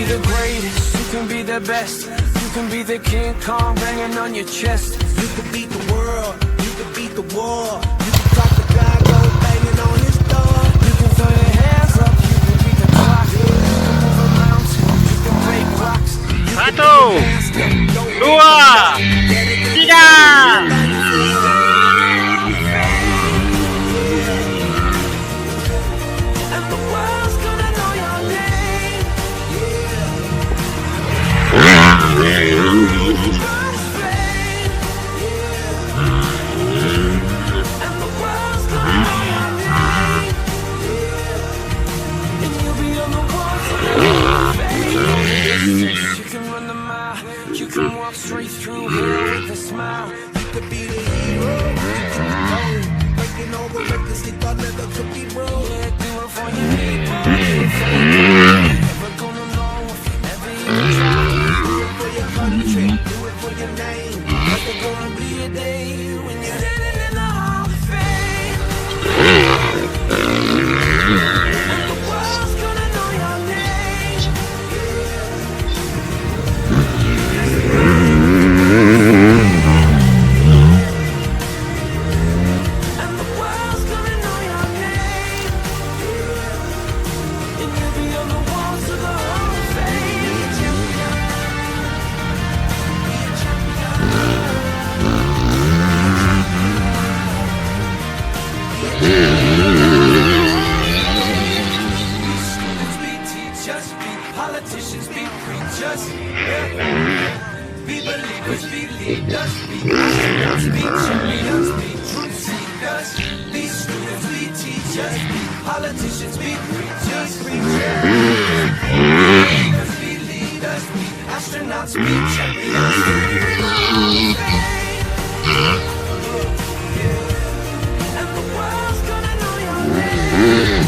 be the greatest, you can be the best. You can be the King Kong banging on your chest. You can beat the world, you can beat the war. You can talk the guy, go banging on his door. You can throw your hands up, you can beat the clock. You can move a mountain, you can break rocks. Satu, dua, tiga. And the world's gonna know your name. And the world's gonna know your name. And you'll be on the walls of the fame. You can run the mile, you can walk straight through here with a smile. You could be the hero, breaking all the records they thought never could be broke. Yeah, do it for your people. Never gonna know if you never even try. Do it for your country, do it for your name. But there's gonna be a day when you're Standing in the Hall of Fame. And the world's gonna know your name. And the world's gonna know your name. And you'll be on the walls of the Hall of Fame. Champion. Be a champion. Students be teachers, be politicians, be preachers. Be believers, be leaders, be astronauts, be champions, be truth seekers. Be students, be teachers, be politicians, be preachers. Be believers, be leaders, be astronauts, be champions. And the world's gonna know your name.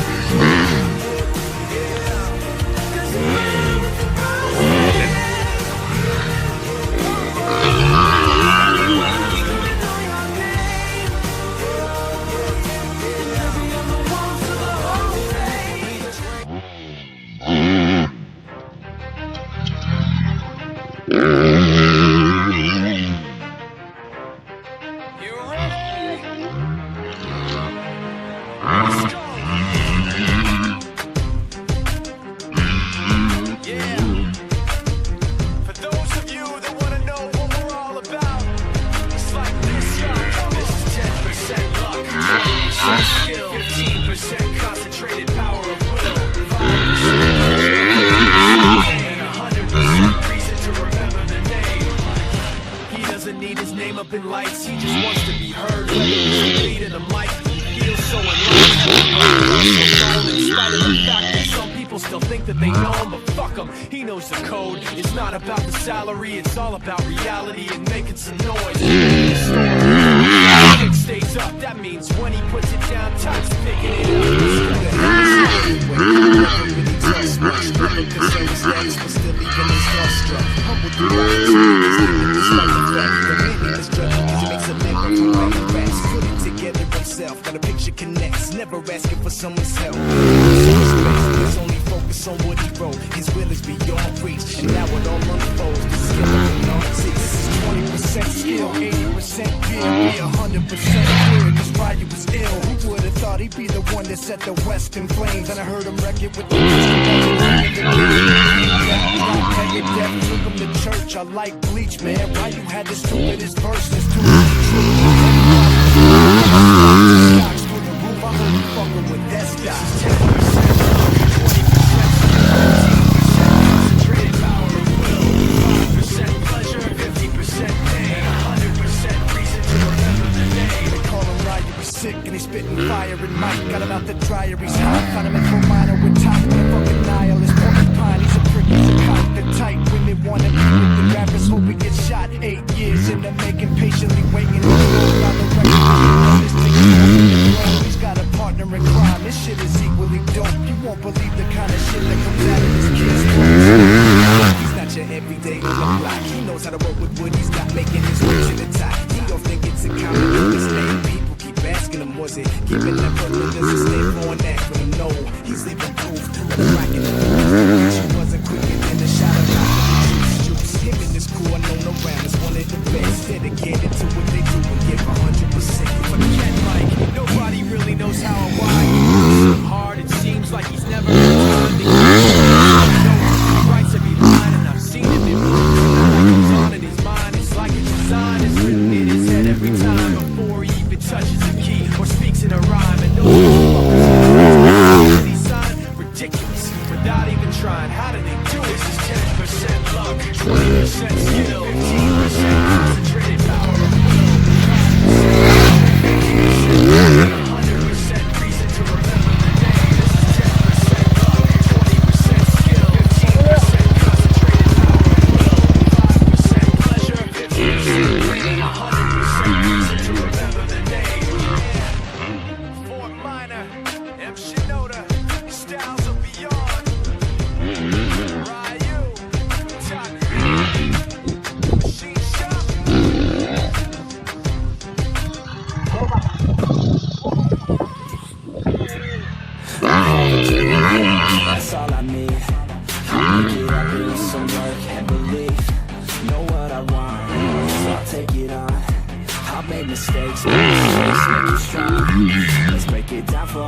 'Cause you For those of you that want to know what we're all about, it's like this, y'all. This is 10% luck, 20% skill, 15% concentrated power of will, 100% reason to remember the name. He doesn't need his name up in lights, he just wants to be heard. Beat in the mic, he feels so alive. In spite of the fact that some people still think that they know him, but fuck him, he knows the code. It's not about the salary, it's all about reality and making some noise. It stays up, that means when he puts it down, time's picking it Got a picture connects, never asking for someone's help. He's only focused on what he wrote. His will is beyond reach, and now it all unfolds. The skill of an artist. This is 20% skill, 80% gear, be 100% clear. Cause Riau was ill. Who would have thought he'd be the one that set the West in flames? And I heard him wreck it with the took him to church. I like Bleach, man. Riau had the stupidest verses to fucking with that style. 10% power of will, 5% pleasure, 50% pain, 100% reason to remember the name. They call him Riau, he's sick and he's spitting fire and Mike got him out the dryer, he's hot. Found him in Pomona with top and a fucking nihilist porcupine. He's a prick, he's a cock, the type when they wanna be with the rappers. Hope he gets shot 8 years in the making, patiently waiting. He's got a partner in crime. This shit is equally dope. You won't believe the kind of shit that comes out of this kid's throat. He's not your everyday on the block. He knows how to work with what he's got, making his way to the top. He don't think it's a common with his name. People keep asking him, was it giving that brother does he stay for an acronym? No, he's leaving proof through the rocket. She wasn't quicker than the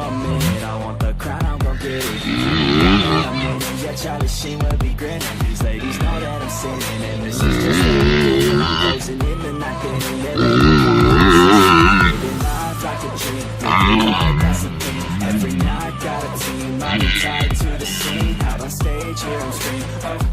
a minute. I want the crown, I'm gon' get it. I'm winning, yeah, Charlie Sheen will be grinning. These ladies know that I'm sinning, and this is just what we do. I'm closing in the night, getting there. Living life like a dream, living life, that's the thing. Every night got a team, I'll be tied to the scene. Out on stage, here on screen.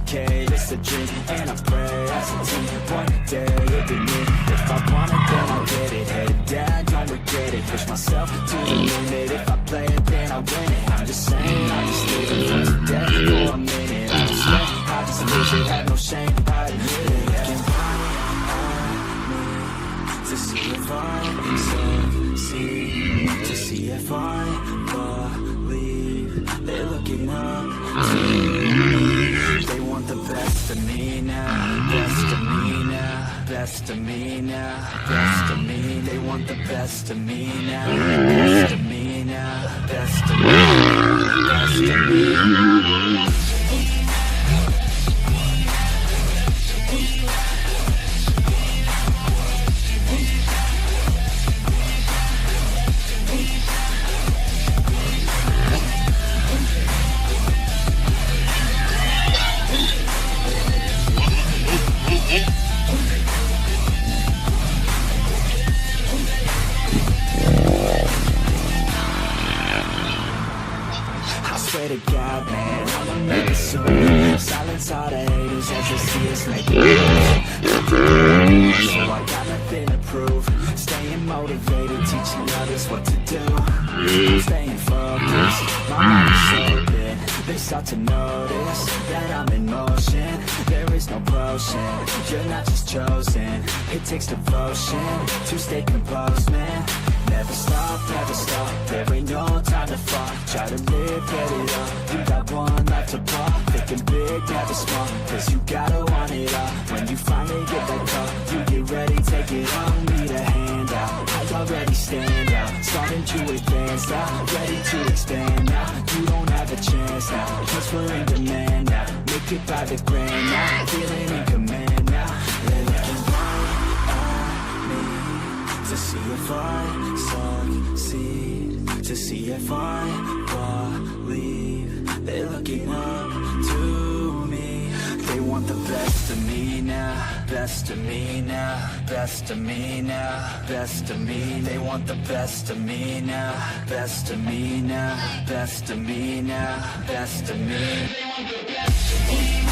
Okay, it's a dream, and I pray as a team. One day it'll be me. If I want it, then I'll get it. Headed down, don't regret it. Push myself to the limit. If I play it, then I win it. I'm just saying, I'm just living for today for a minute. I just let, I just live it, have no shame, I admit it. Looking at me to see if I succeed, to see if I believe. They're looking up to me. They want the best of me now, best of me now, best of me now, best of me. They want the best of me now, best of me now, best of me, best of me. To God, man, I'ma make it soon. Silence all the haters as they see us make it. So I got nothing to prove. Staying motivated, teaching others what to do. Staying focused, my mind is open. They start to notice that I'm in motion. There is no potion, you're not just chosen. It takes devotion to stay composed, man. Never stop, there ain't no time to fall. Try to live, get it up, you got one life to pop. Thinking big, never small, cause you gotta want it all. When you finally get that call, you get ready, take it on. Need a hand out, I already stand out. Starting to advance now, ready to expand now. You don't have a chance now, cause we're in demand now. Make it by the grand now, feeling in command now. They're looking right at me to see if I succeed, to see if I believe. They're looking up to me. They want the best of me now, best of me now, best of me now, best of me. They want the best of me now, best of me now, best of me now, best of me. They want the best of me.